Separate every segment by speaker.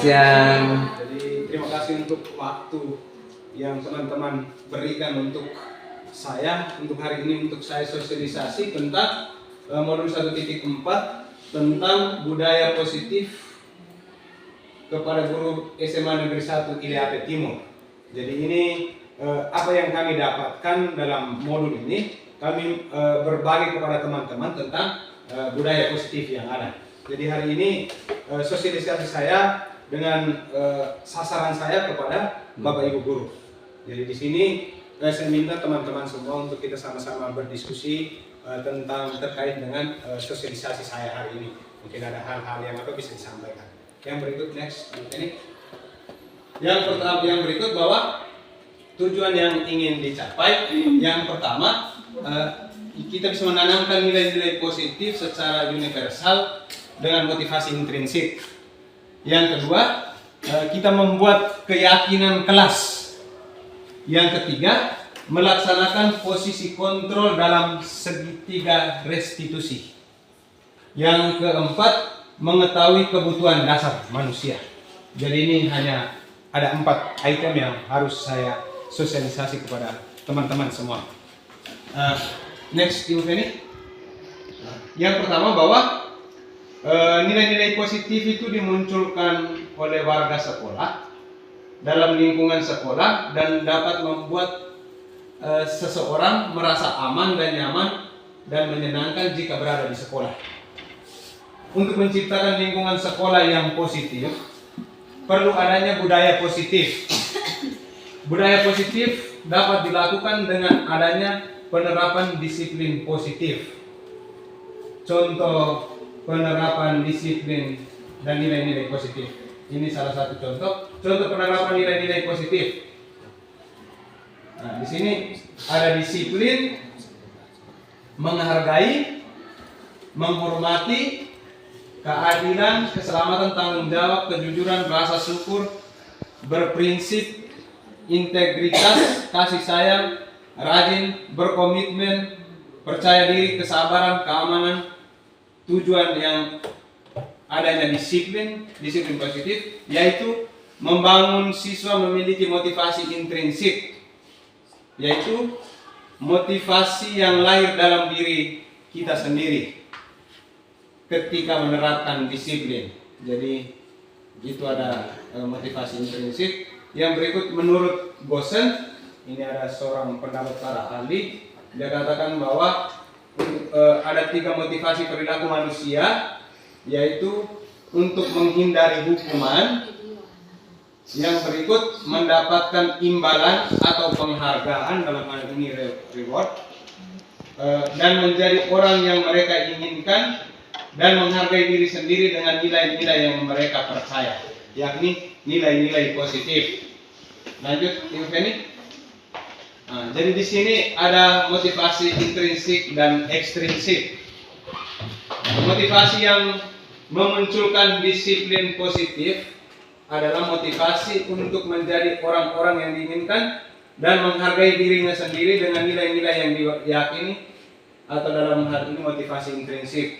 Speaker 1: siang.
Speaker 2: Jadi terima kasih untuk waktu yang teman-teman berikan untuk saya untuk hari ini, untuk saya sosialisasi tentang modul 1.4 tentang budaya positif kepada guru SMA Negeri 1 Iliape Timur. Jadi ini apa yang kami dapatkan dalam modul ini, kami berbagi kepada teman-teman tentang budaya positif yang ada. Jadi hari ini sosialisasi saya dengan sasaran saya kepada Bapak Ibu guru. Jadi di sini saya minta teman-teman semua untuk kita sama-sama berdiskusi tentang terkait dengan sosialisasi saya hari ini. Mungkin ada hal-hal yang bisa disampaikan. Yang berikut next ini. Yang berikut bahwa tujuan yang ingin dicapai, yang pertama kita bisa menanamkan nilai-nilai positif secara universal dengan motivasi intrinsik. Yang kedua, kita membuat keyakinan kelas. Yang ketiga, melaksanakan posisi kontrol dalam segitiga restitusi. Yang keempat, mengetahui kebutuhan dasar manusia. Jadi ini hanya ada 4 item yang harus saya sosialisasi kepada teman-teman semua. Next, Ibu Feni. Yang pertama bahwa nilai-nilai positif itu dimunculkan oleh warga sekolah dalam lingkungan sekolah dan dapat membuat seseorang merasa aman dan nyaman dan menyenangkan jika berada di sekolah. Untuk menciptakan lingkungan sekolah yang positif, perlu adanya budaya positif. Budaya positif dapat dilakukan dengan adanya penerapan disiplin positif. Contoh penerapan disiplin dan nilai-nilai positif. Ini salah satu contoh penerapan nilai-nilai positif. Nah, di sini ada disiplin, menghargai, menghormati, keadilan, keselamatan, tanggung jawab, kejujuran, rasa syukur, berprinsip, integritas, kasih sayang, rajin, berkomitmen, percaya diri, kesabaran, keamanan. Tujuan yang adanya disiplin positif yaitu membangun siswa memiliki motivasi intrinsik, yaitu motivasi yang lahir dalam diri kita sendiri ketika menerapkan disiplin. Jadi itu ada motivasi intrinsik. Yang berikut menurut Gosen, ini ada seorang pendapat para ahli, dia katakan bahwa ada 3 motivasi perilaku manusia, yaitu untuk menghindari hukuman, yang berikut mendapatkan imbalan atau penghargaan, dalam hal ini reward, dan menjadi orang yang mereka inginkan, dan menghargai diri sendiri dengan nilai-nilai yang mereka percaya, yakni nilai-nilai positif. Lanjut, Ibu Feni. Nah, jadi di sini ada motivasi intrinsik dan ekstrinsik. Motivasi yang memunculkan disiplin positif adalah motivasi untuk menjadi orang-orang yang diinginkan dan menghargai dirinya sendiri dengan nilai-nilai yang diyakini, atau dalam hal ini motivasi intrinsik.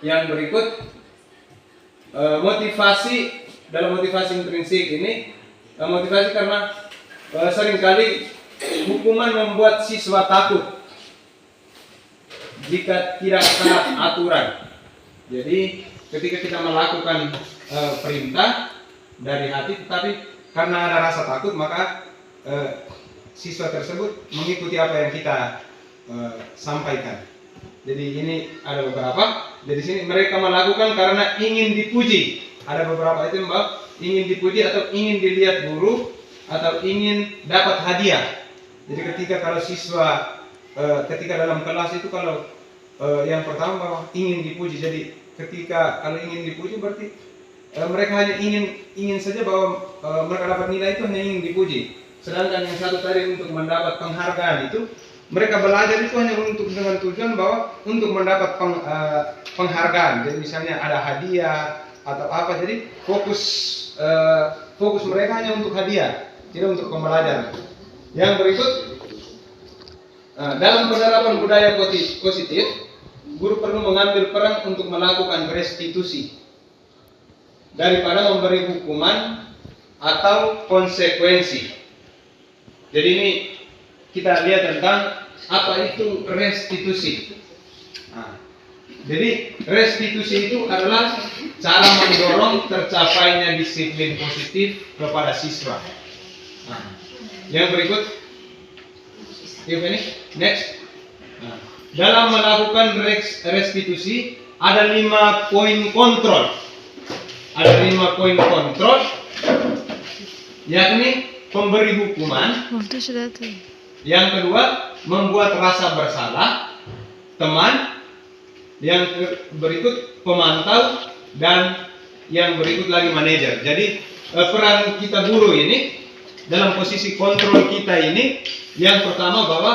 Speaker 2: Yang berikut dalam motivasi intrinsik ini motivasi karena seringkali hukuman membuat siswa takut jika tidak taat aturan. Jadi ketika kita melakukan perintah dari hati, tetapi karena ada rasa takut, maka siswa tersebut mengikuti apa yang kita sampaikan. Jadi ini ada beberapa. Jadi sini mereka melakukan karena ingin dipuji. Ada beberapa itu mbak, ingin dipuji atau ingin dilihat guru atau ingin dapat hadiah. Jadi ketika kalau siswa ketika dalam kelas itu kalau yang pertama bahwa ingin dipuji. Jadi ketika kalau ingin dipuji berarti mereka hanya ingin saja bahwa mereka dapat nilai itu hanya ingin dipuji. Sedangkan yang satu tadi untuk mendapat penghargaan itu mereka belajar itu hanya dengan tujuan bahwa untuk mendapat penghargaan. Jadi misalnya ada hadiah atau apa. Jadi fokus mereka hanya untuk hadiah, tidak untuk pembelajaran. Yang berikut, dalam penerapan budaya positif, guru perlu mengambil peran untuk melakukan restitusi. daripada memberi hukuman atau konsekuensi. Jadi ini kita lihat tentang apa itu restitusi. Nah, jadi restitusi itu adalah cara mendorong tercapainya disiplin positif kepada siswa. Nah, yang berikut, ini next. Nah, dalam melakukan restitusi ada 5 poin kontrol. Ada 5 poin kontrol, yakni pemberi hukuman. Yang kedua, membuat rasa bersalah teman. Yang berikut, pemantau. Dan yang berikut lagi, manajer. Jadi peran kita guru ini dalam posisi kontrol kita ini, yang pertama bahwa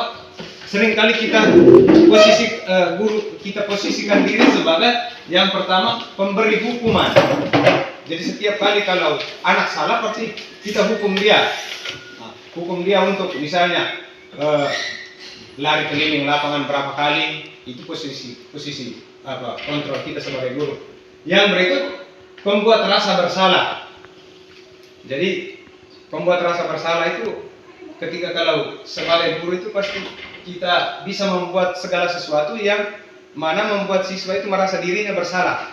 Speaker 2: seringkali kita guru kita posisikan diri sebagai yang pertama pemberi hukuman. Jadi setiap kali kalau anak salah pasti kita hukum dia. Nah, hukum dia untuk misalnya lari keliling lapangan berapa kali, itu posisi kontrol kita sebagai guru. Yang berikut, pembuat rasa bersalah. Jadi pembuat rasa bersalah itu ketika kalau sebagai guru itu pasti kita bisa membuat segala sesuatu yang mana membuat siswa itu merasa dirinya bersalah.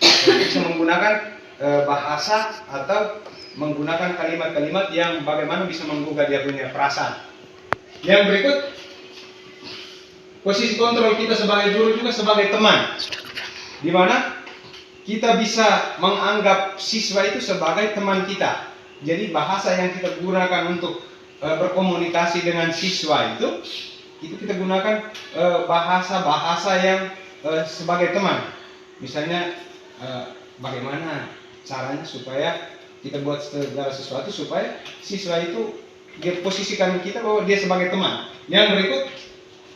Speaker 2: Bisa menggunakan bahasa atau menggunakan kalimat-kalimat yang bagaimana bisa menggugah dia punya perasaan. Yang berikut, posisi kontrol kita sebagai guru juga sebagai teman, di mana kita bisa menganggap siswa itu sebagai teman kita. Jadi bahasa yang kita gunakan untuk berkomunikasi dengan siswa itu kita gunakan bahasa-bahasa yang sebagai teman. Misalnya bagaimana caranya supaya kita buat segala sesuatu supaya siswa itu dia posisikan kita bahwa dia sebagai teman. Yang berikut,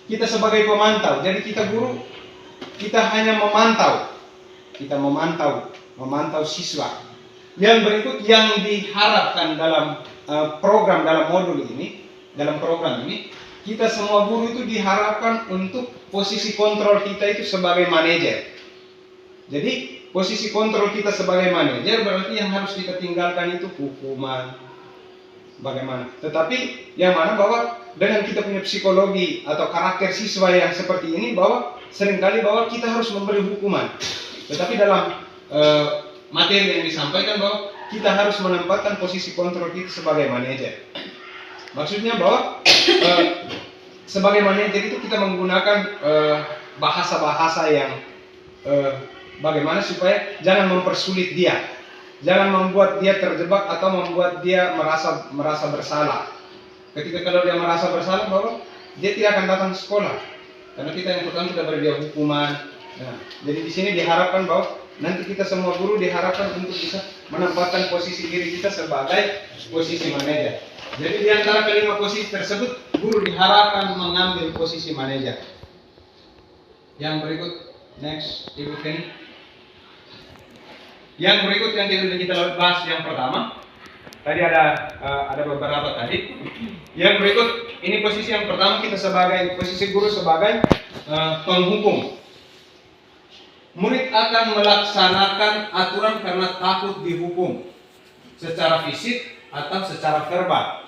Speaker 2: kita sebagai pemantau. Jadi kita guru, kita hanya memantau. Kita memantau siswa. Yang berikut yang diharapkan dalam dalam modul ini, dalam program ini, kita semua guru itu diharapkan untuk posisi kontrol kita itu sebagai manajer. Jadi posisi kontrol kita sebagai manajer berarti yang harus kita tinggalkan itu hukuman, bagaimana. Tetapi yang mana bahwa dengan kita punya psikologi atau karakter siswa yang seperti ini, bahwa seringkali bahwa kita harus memberi hukuman. Tetapi dalam materi yang disampaikan bahwa kita harus menempatkan posisi kontrol kita sebagai manajer. Maksudnya bahwa sebagai manajer itu kita menggunakan bahasa-bahasa yang bagaimana supaya jangan mempersulit dia, jangan membuat dia terjebak atau membuat dia merasa bersalah. Ketika kalau dia merasa bersalah bahwa dia tidak akan datang ke sekolah, karena kita yang pertama kita beri dia hukuman. Nah, jadi di sini diharapkan bahwa nanti kita semua guru diharapkan untuk bisa menempatkan posisi diri kita sebagai posisi manajer. Jadi di antara kelima posisi tersebut, guru diharapkan mengambil posisi manajer. Yang berikut, next, Ibu Kenny. Yang berikut yang kita bahas yang pertama, tadi ada beberapa tadi. Yang berikut, ini posisi yang pertama kita sebagai posisi guru sebagai penghukum. Murid akan melaksanakan aturan karena takut dihukum secara fisik atau secara verbal,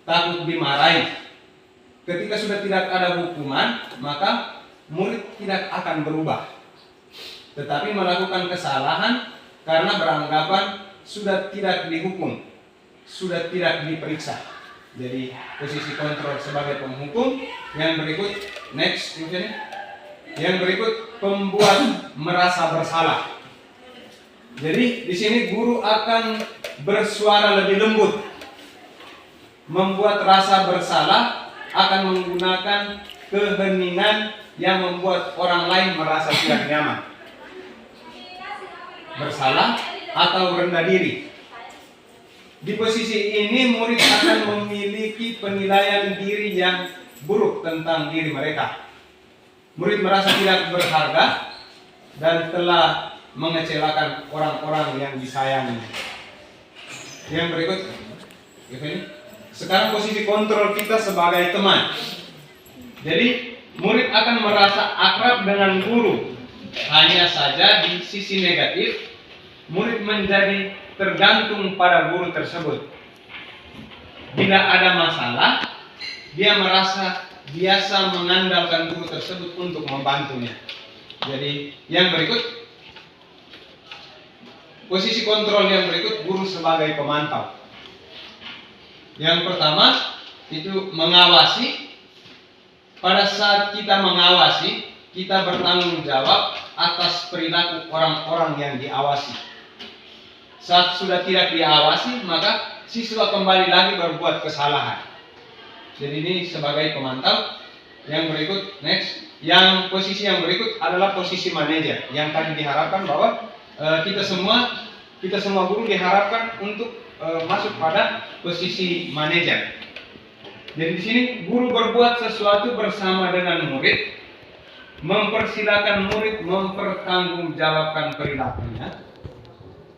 Speaker 2: takut dimarahi. Ketika sudah tidak ada hukuman, maka murid tidak akan berubah, tetapi melakukan kesalahan karena beranggapan sudah tidak dihukum, sudah tidak diperiksa. Jadi posisi kontrol sebagai penghukum. Yang berikut, next, yang berikut, pembuat merasa bersalah. Jadi di sini guru akan bersuara lebih lembut, membuat rasa bersalah, akan menggunakan keheningan yang membuat orang lain merasa tidak nyaman, bersalah atau rendah diri. Di posisi ini murid akan memiliki penilaian diri yang buruk tentang diri mereka. Murid merasa tidak berharga dan telah mengecewakan orang-orang yang disayangi. Yang berikut, sekarang posisi kontrol kita sebagai teman. Jadi murid akan merasa akrab dengan guru, hanya saja di sisi negatif murid menjadi tergantung pada guru tersebut. Bila ada masalah, dia merasa biasa mengandalkan guru tersebut untuk membantunya. Jadi yang berikut, posisi kontrol yang berikut, guru sebagai pemantau. Yang pertama itu mengawasi. Pada saat kita mengawasi, kita bertanggung jawab atas perilaku orang-orang yang diawasi. Saat sudah tidak diawasi, maka siswa kembali lagi berbuat kesalahan. Jadi ini sebagai pemantau. Yang berikut, next. Yang posisi yang berikut adalah posisi manajer. Yang tadi diharapkan bahwa kita semua guru diharapkan untuk masuk pada posisi manajer. Jadi di sini guru berbuat sesuatu bersama dengan murid, mempersilakan murid mempertanggungjawabkan perilakunya,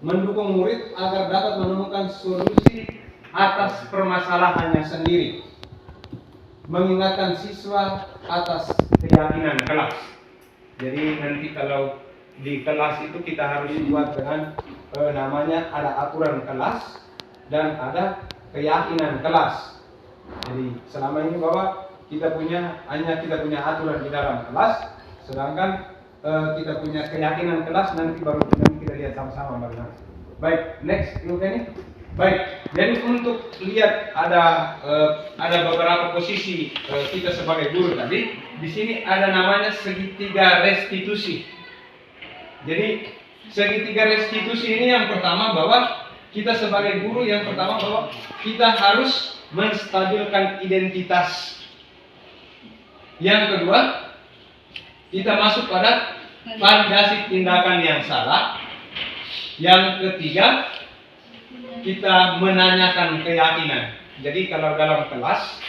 Speaker 2: mendukung murid agar dapat menemukan solusi atas permasalahannya sendiri, mengingatkan siswa atas keyakinan kelas. Jadi nanti kalau di kelas itu kita harus buat dengan namanya ada aturan kelas dan ada keyakinan kelas. Jadi selama ini bahwa kita punya aturan di dalam kelas, sedangkan kita punya keyakinan kelas, nanti kita lihat sama-sama bagaimana. Baik, next ini. Baik, jadi untuk lihat ada beberapa posisi kita sebagai guru tadi. Di sini ada namanya segitiga restitusi. Jadi segitiga restitusi ini yang pertama bahwa kita sebagai guru yang pertama bahwa kita harus menstabilkan identitas. Yang kedua, kita masuk pada validasi tindakan yang salah. Yang ketiga, kita menanyakan keyakinan. Jadi kalau dalam kelas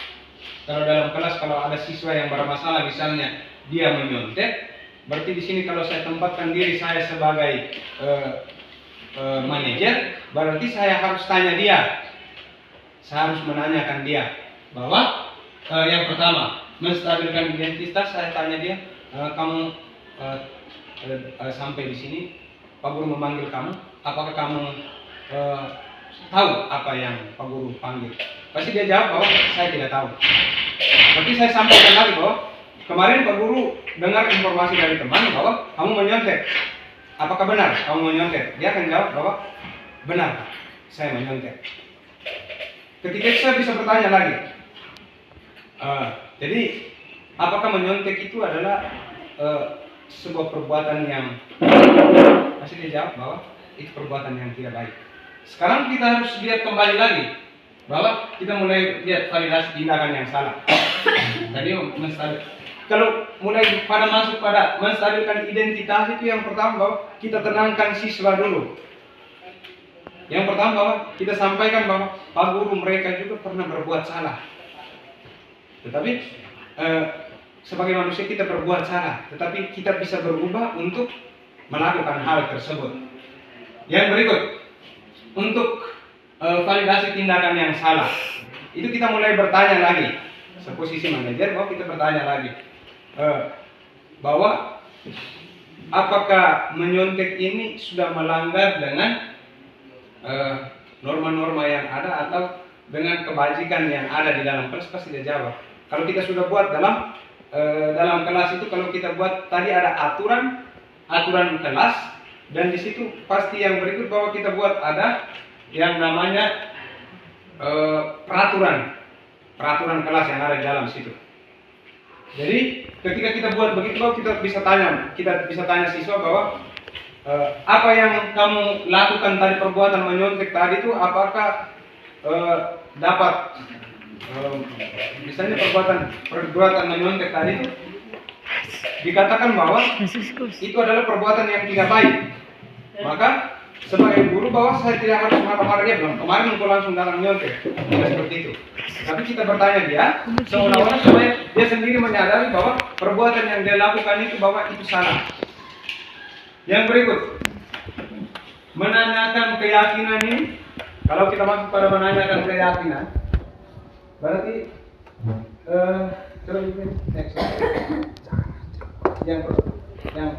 Speaker 2: kalau ada siswa yang bermasalah, misalnya dia menyontek, berarti di sini kalau saya tempatkan diri saya sebagai manajer, berarti saya harus tanya dia. Saya harus menanyakan dia bahwa yang pertama menstabilkan identitas. Saya tanya dia, kamu sampai di sini, Pak Guru memanggil kamu, apakah kamu tahu apa yang Pak Guru panggil? Pasti dia jawab bahwa saya tidak tahu. Berarti saya sampaikan lagi bahwa kemarin Pak Guru dengar informasi dari teman bahwa kamu menyontek. Apakah benar kamu menyontek? Dia akan jawab bahwa benar, saya menyontek. Ketika itu saya bisa bertanya lagi, jadi apakah menyontek itu adalah sebuah perbuatan yang pasti dia jawab bahwa itu perbuatan yang tidak baik. Sekarang kita harus lihat kembali lagi bahwa kita mulai lihat validasi tindakan yang salah. Tadi kalau mulai masuk pada menstabilkan identitas itu yang pertama bahwa kita tenangkan siswa dulu. Yang pertama bahwa kita sampaikan bahwa Pak Guru mereka juga pernah berbuat salah. Tetapi sebagai manusia kita berbuat salah, tetapi kita bisa berubah untuk melakukan hal tersebut. Yang berikut, untuk validasi tindakan yang salah, itu kita mulai bertanya lagi. Seposisi manajer bahwa kita bertanya lagi bahwa apakah menyontek ini sudah melanggar dengan norma-norma yang ada atau dengan kebajikan yang ada di dalam kelas. Pasti dia jawab. Kalau kita sudah buat dalam kelas itu, kalau kita buat tadi ada aturan kelas, dan di situ pasti yang berikut bahwa kita buat ada yang namanya peraturan kelas yang ada di dalam situ. Jadi ketika kita buat begitu, bahwa kita bisa tanya siswa bahwa apa yang kamu lakukan tadi, perbuatan menyontek tadi itu apakah dapat misalnya perbuatan menyontek tadi itu dikatakan bahwa itu adalah perbuatan yang tidak baik, maka sebagai guru bahwa saya tidak harus marah-marah dia bilang kemarin engkau langsung datang menyontek, tidak seperti itu. Tapi kita bertanya dia seolah-olah supaya dia sendiri menyadari bahwa perbuatan yang dia lakukan itu bahwa itu salah. Yang berikut, menanyakan keyakinan ini. Kalau kita masuk pada menanyakan keyakinan, berarti coba bikin next. Yang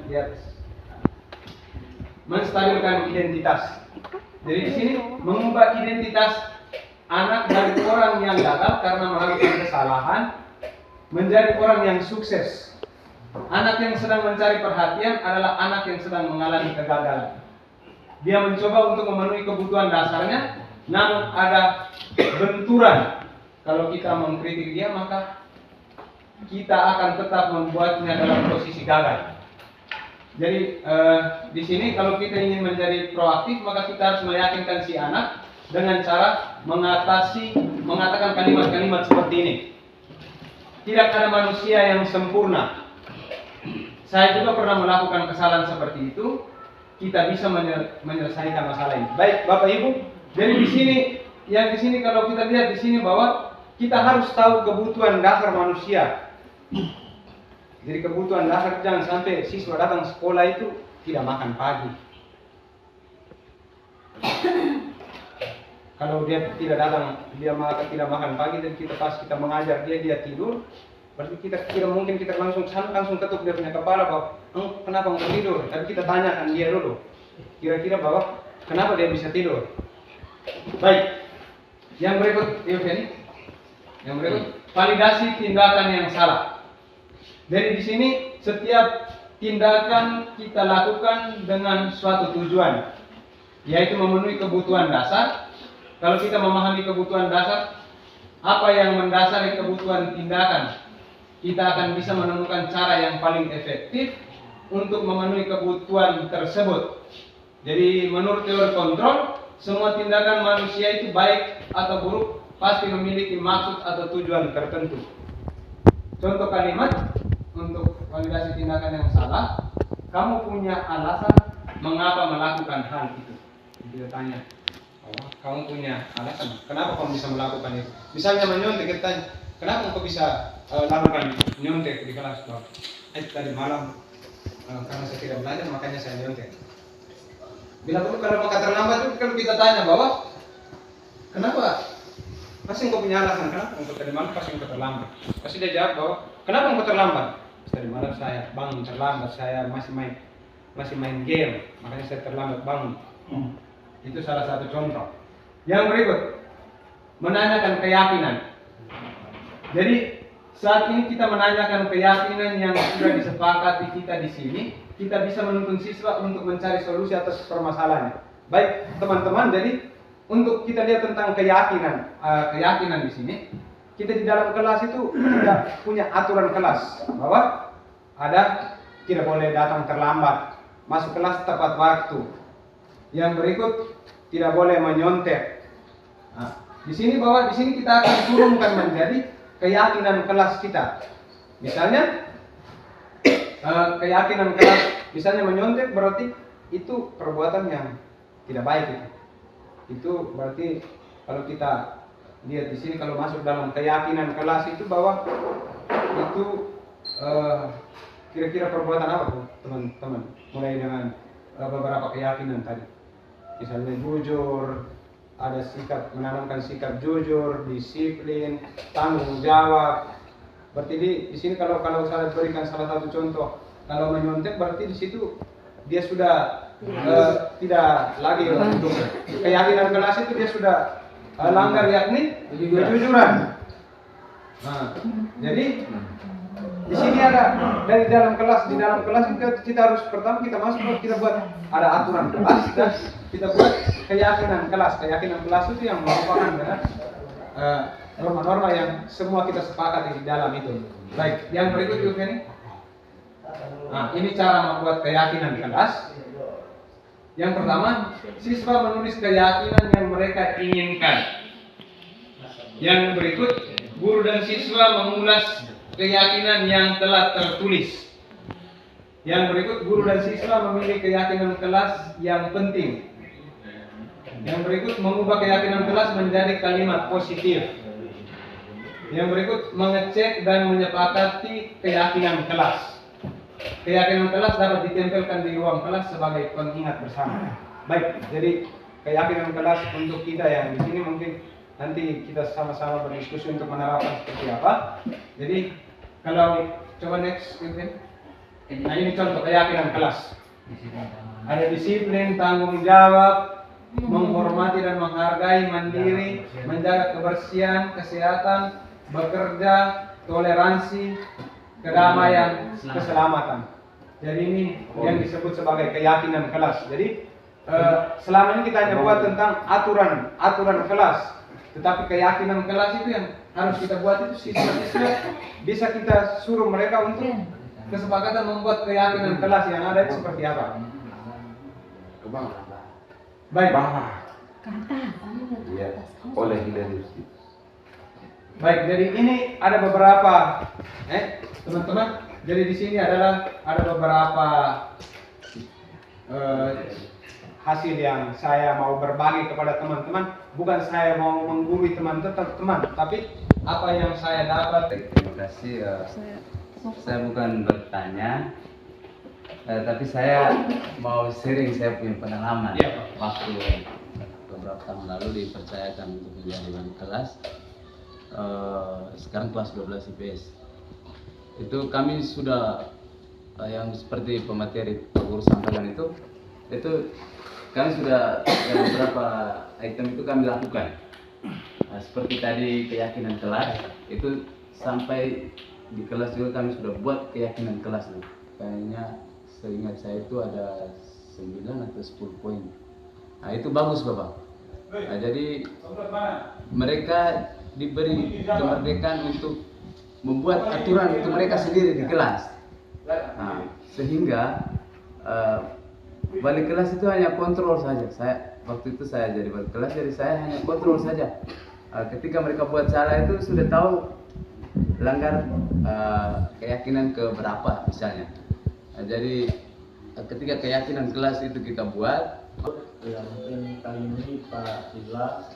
Speaker 2: di atas. menstabilkan identitas. Jadi di sini mengubah identitas anak dari orang yang gagal karena melakukan kesalahan menjadi orang yang sukses. Anak yang sedang mencari perhatian adalah anak yang sedang mengalami kegagalan. Dia mencoba untuk memenuhi kebutuhan dasarnya, namun ada benturan. Kalau kita mengkritik dia, maka kita akan tetap membuatnya dalam posisi gagal. Jadi di sini kalau kita ingin menjadi proaktif, maka kita harus meyakinkan si anak dengan cara mengatakan kalimat-kalimat seperti ini. Tidak ada manusia yang sempurna. Saya juga pernah melakukan kesalahan seperti itu. Kita bisa menyelesaikan masalah ini. Baik, Bapak Ibu. Jadi di sini kalau kita lihat di sini bahwa kita harus tahu kebutuhan dasar manusia. Jadi kebutuhan dasar, jangan sampai siswa datang sekolah itu tidak makan pagi. Kalau dia tidak makan pagi dan pas kita mengajar dia tidur, berarti kita tidak mungkin kita langsung ketuk dia punya kepala bahwa kenapa engkau tidur? Tapi kita tanyakan dia dulu, kira-kira bahwa kenapa dia bisa tidur. Baik, yang berikut, validasi tindakan yang salah. Jadi di sini setiap tindakan kita lakukan dengan suatu tujuan, yaitu memenuhi kebutuhan dasar. Kalau kita memahami kebutuhan dasar, apa yang mendasari kebutuhan tindakan, kita akan bisa menemukan cara yang paling efektif untuk memenuhi kebutuhan tersebut. Jadi menurut teori kontrol, semua tindakan manusia itu baik atau buruk pasti memiliki maksud atau tujuan tertentu. Contoh kalimat untuk validasi tindakan yang salah, kamu punya alasan mengapa melakukan hal itu. Dia tanya, kamu punya alasan, kenapa kamu bisa melakukan itu? Misalnya menyontek, kita tanya, kenapa kamu bisa lakukan nyontek di kelas? Tadi malam karena saya tidak belajar makanya saya nyontek. Bila perlu kalau maka terlambat itu kalau kita tanya bahwa kenapa? Pasti engkau punya alasan kenapa engkau tadi malam pasti engkau terlambat. Pasti dia jawab bahwa kenapa engkau terlambat? Tadi malam saya bangun terlambat, saya masih main game, makanya saya terlambat bangun. Itu salah satu contoh. Yang berikut, menanyakan keyakinan. Jadi saat ini kita menanyakan keyakinan yang sudah disepakati kita di sini, kita bisa menuntun siswa untuk mencari solusi atas permasalahannya. Baik teman-teman, jadi untuk kita lihat tentang keyakinan di sini, kita di dalam kelas itu tidak punya aturan kelas bahwa tidak boleh datang terlambat, masuk kelas tepat waktu. Yang berikut, tidak boleh menyontek. Nah, di sini kita akan turunkan menjadi keyakinan kelas kita. Misalnya keyakinan kelas, misalnya menyontek berarti itu perbuatan yang tidak baik itu. Itu berarti kalau kita lihat di sini kalau masuk dalam keyakinan kelas itu bahwa itu kira-kira perbuatan apa tuh teman-teman? Mulai dengan beberapa keyakinan tadi. Misalnya jujur, ada menanamkan sikap jujur, disiplin, tanggung jawab. Berarti di sini kalau saya berikan salah satu contoh, kalau menyontek berarti di situ dia sudah tidak lagi untuk keyakinan kelas itu dia sudah langgar yakni kejujuran. Nah, jadi di sini ada di dalam kelas kita harus pertama kita masuk kita buat ada aturan kelas dan kita buat keyakinan kelas itu yang merupakan norma-norma yang semua kita sepakati di dalam itu. Baik, yang berikut juga ini. Nah, ini cara membuat keyakinan kelas. Yang pertama, siswa menulis keyakinan yang mereka inginkan. Yang berikut, guru dan siswa mengulas keyakinan yang telah tertulis. Yang berikut, guru dan siswa memilih keyakinan kelas yang penting. Yang berikut, mengubah keyakinan kelas menjadi kalimat positif. Yang berikut, mengecek dan menyepakati keyakinan kelas. Keyakinan kelas dapat ditempelkan di ruang kelas sebagai pengingat bersama. Baik, jadi keyakinan kelas untuk kita yang di sini mungkin nanti kita sama-sama berdiskusi untuk menerapkan seperti apa. Jadi kalau coba next, nah ini contoh keyakinan kelas. ada disiplin, tanggung jawab, menghormati dan menghargai, mandiri, menjaga kebersihan, kesehatan, bekerja, toleransi, kedamaian, keselamatan. Jadi ini yang disebut sebagai keyakinan kelas. Jadi selama ini kita hanya buat tentang aturan kelas, tetapi keyakinan kelas itu yang harus kita buat itu siswa-siswa bisa kita suruh mereka untuk kesepakatan membuat keyakinan kelas yang ada itu seperti apa. Baik.
Speaker 1: Iya, oleh dari.
Speaker 2: Baik, jadi ini ada beberapa teman-teman. Jadi di sini ada beberapa hasil yang saya mau berbagi kepada teman-teman. Bukan saya mau menggurui teman-teman, tapi apa yang saya dapat.
Speaker 1: Terima kasih. Saya bukan bertanya, tapi saya mau sharing saya punya pengalaman.
Speaker 2: Ya,
Speaker 1: Waktu beberapa tahun lalu dipercayakan untuk menjadi wali kelas. Sekarang kelas 12 IPS. Itu kami sudah yang seperti pemateri Pak Guru sampaikan itu kami sudah beberapa item itu kami lakukan. Seperti tadi keyakinan kelas itu sampai di kelas juga kami sudah buat keyakinan kelas itu. Kayaknya seingat saya itu ada 9 atau 10 poin. Nah itu bagus Bapak. Nah, jadi mereka diberi kemerdekaan untuk membuat aturan untuk mereka sendiri di kelas. Nah, sehingga wali kelas itu hanya kontrol saja. Waktu itu saya jadi wali kelas, jadi saya hanya kontrol saja. Ketika mereka buat salah itu sudah tahu langgar keyakinan keberapa misalnya. Nah, jadi ketika keyakinan kelas itu kita buat,
Speaker 3: ya mungkin kali ini Pak Idla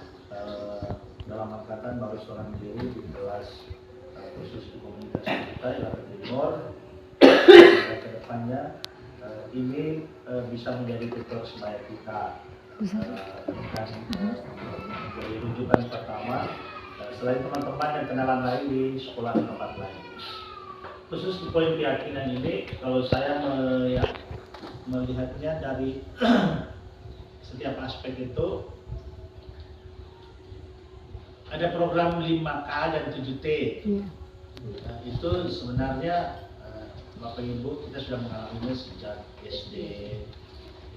Speaker 3: dalam angkatan baru seorang diri di kelas khusus komunitas kita Jakarta Timur. Ke depannya ini bisa menjadi tutor sebaya kita dan menjadi rujukan pertama selain teman-teman yang kenalan lain di sekolah tempat lain. Khusus di poin keyakinan ini, kalau saya melihatnya dari setiap aspek itu ada program 5K dan 7T. Nah, itu sebenarnya Bapak Ibu kita sudah mengalaminya sejak SD,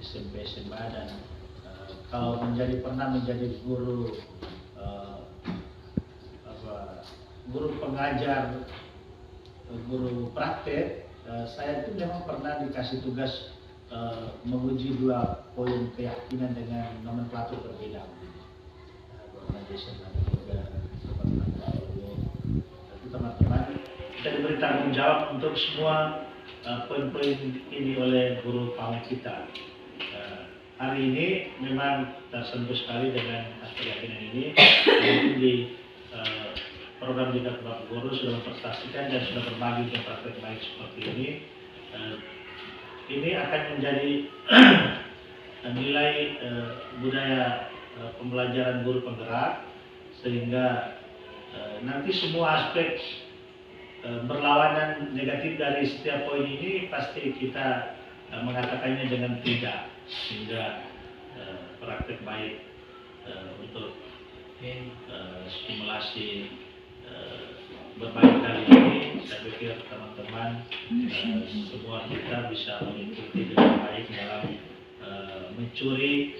Speaker 3: SMP, SMA dan kalau pernah menjadi guru guru pengajar, guru praktek, saya itu memang pernah dikasih tugas menguji 2 poin keyakinan dengan nomenklatur berbeda. Jadi teman-teman kita diberi tanggung jawab untuk semua poin-poin ini oleh guru PAUD kita. Hari ini memang tersentuh sekali dengan aspek keyakinan ini. Mungkin di program Dikat Bapak Guru sudah memprestasikan dan sudah berbagi ke praktek baik seperti ini. Ini akan menjadi nilai budaya pembelajaran guru penggerak sehingga nanti semua aspek berlawanan negatif dari setiap poin ini pasti kita mengatakannya dengan tidak sehingga praktek baik untuk stimulasi berbaik kali ini saya pikir teman-teman semua kita bisa mengikuti dengan baik dalam mencuri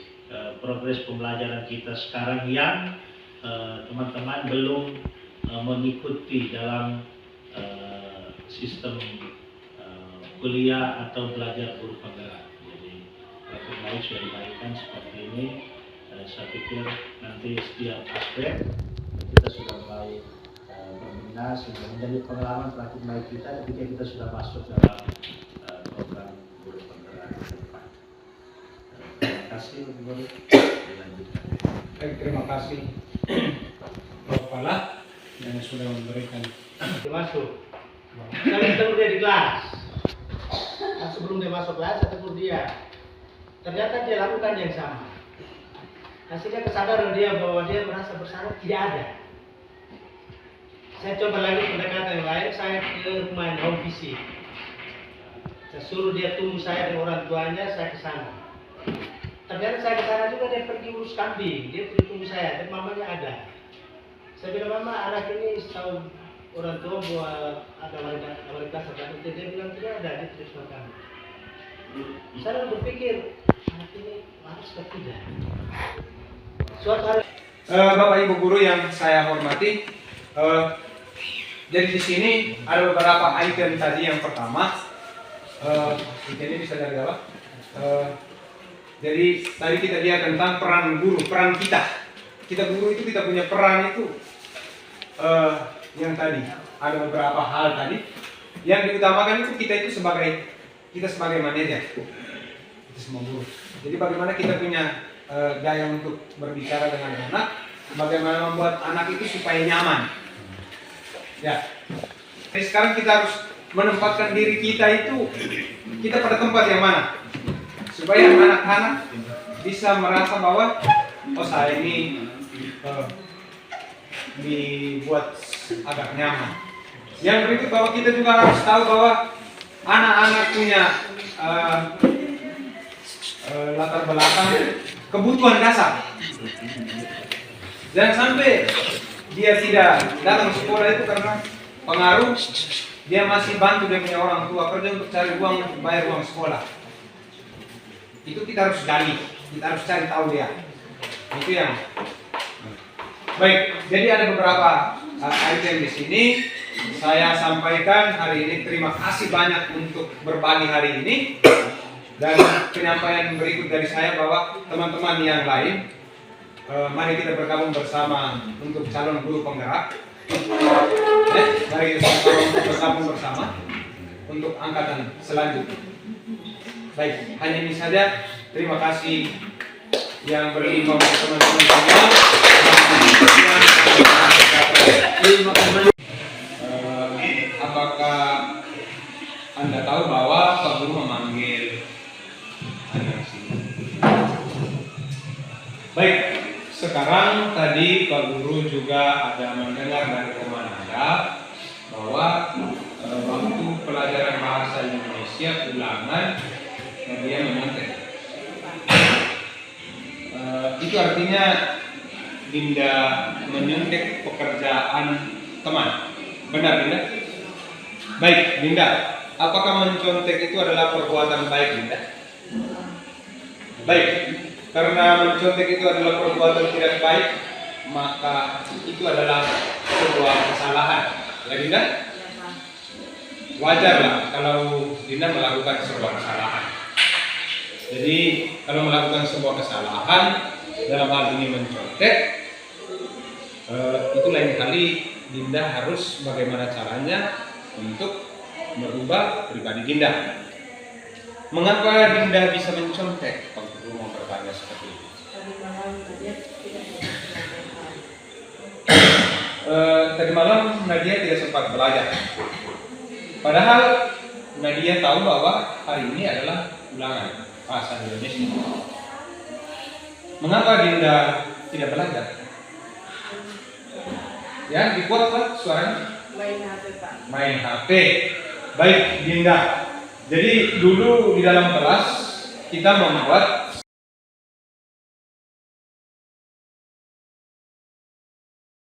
Speaker 3: progres pembelajaran kita sekarang yang teman-teman belum mengikuti dalam sistem kuliah atau belajar guru penggerak. Jadi praktek baik sudah dibagikan seperti ini. Saya pikir nanti setiap aspek kita sudah mulai berminat sehingga menjadi pengalaman praktik baik kita ketika kita sudah masuk dalam program guru penggerak ke depan. Terima kasih Bu Guru.
Speaker 2: Baik, terima kasih Bapak Kepala yang sudah memberikan.
Speaker 3: Masuk. Kami tegur dia di kelas. Nah, sebelum dia masuk kelas, saya tegur dia. Ternyata dia lakukan yang sama. Hasilnya kesadaran dia bahwa dia merasa bersalah tidak ada. Saya coba lagi pendekatan yang lain, saya ke rumah home visit. Saya suruh dia tunggu saya dengan orang tuanya, saya ke sana. Ternyata saya ke sana juga dia pergi urus kambing, dia pergi tunggu saya, dan mamanya ada. Saya bilang, mama anak ini setahu orang tua bahwa ada wanita sedang itu, dia bilang tidak ada, dia terus makan. Saya berpikir, anak ini harus atau tidak? Suatu hari
Speaker 2: Bapak Ibu guru yang saya hormati, jadi di sini ada beberapa item tadi. Yang pertama, ini bisa dari bawah. Jadi tadi kita lihat tentang peran guru, peran kita. Kita guru itu kita punya peran itu. Yang tadi ada beberapa hal tadi yang diutamakan itu kita sebagai manajer, kita semua guru. Jadi bagaimana kita punya gaya untuk berbicara dengan anak, bagaimana membuat anak itu supaya nyaman. Ya. Jadi sekarang kita harus menempatkan diri kita itu, kita pada tempat yang mana, supaya anak-anak bisa merasa bahwa oh saya ini dibuat agak nyaman. Yang berikut bahwa kita juga harus tahu bahwa anak-anak punya latar belakang kebutuhan dasar. Jangan sampai dia tidak datang sekolah itu karena pengaruh dia masih bantu dia punya orang tua kerja untuk cari uang untuk bayar uang sekolah. Itu kita harus gali, kita harus cari tahu dia. Itu yang baik. Jadi ada beberapa item di sini saya sampaikan hari ini. Terima kasih banyak untuk berbagi hari ini. Dan penyampaian berikut dari saya bahwa teman-teman yang lain, mari kita bergabung bersama untuk calon guru penggerak. Mari kita bergabung bersama untuk angkatan selanjutnya. Baik, hanya ini saja. Terima kasih yang berlima teman-teman semua. Apakah Anda tahu bahwa Pak Guru memanggil Anda sini? Baik, sekarang tadi Pak Guru juga ada mendengar dari teman Anda bahwa waktu pelajaran bahasa Indonesia ulangan dia menyontek. Itu artinya Dinda menyontek pekerjaan teman. Benar, Dinda? Baik, Dinda. Apakah mencontek itu adalah perbuatan baik, Dinda? Baik. Karena mencontek itu adalah perbuatan tidak baik, maka itu adalah sebuah kesalahan. Ya, Dinda? Wajarlah kalau Dinda melakukan sebuah kesalahan. Jadi kalau melakukan sebuah kesalahan dalam hal ini mencontek, itu lain kali Dinda harus bagaimana caranya untuk merubah pribadi Dinda. Mengapa Dinda bisa mencontek? Pak Guru mau bertanya seperti itu. Tadi malam Nadia tidak sempat belajar. Padahal Nadia tahu bahwa hari ini adalah ulangan bahasa Indonesia. Mengapa Dinda tidak belajar? Ya, dikuat Pak suaranya.
Speaker 4: Main HP Pak.
Speaker 2: Main HP. Baik Dinda. Jadi dulu di dalam kelas kita membuat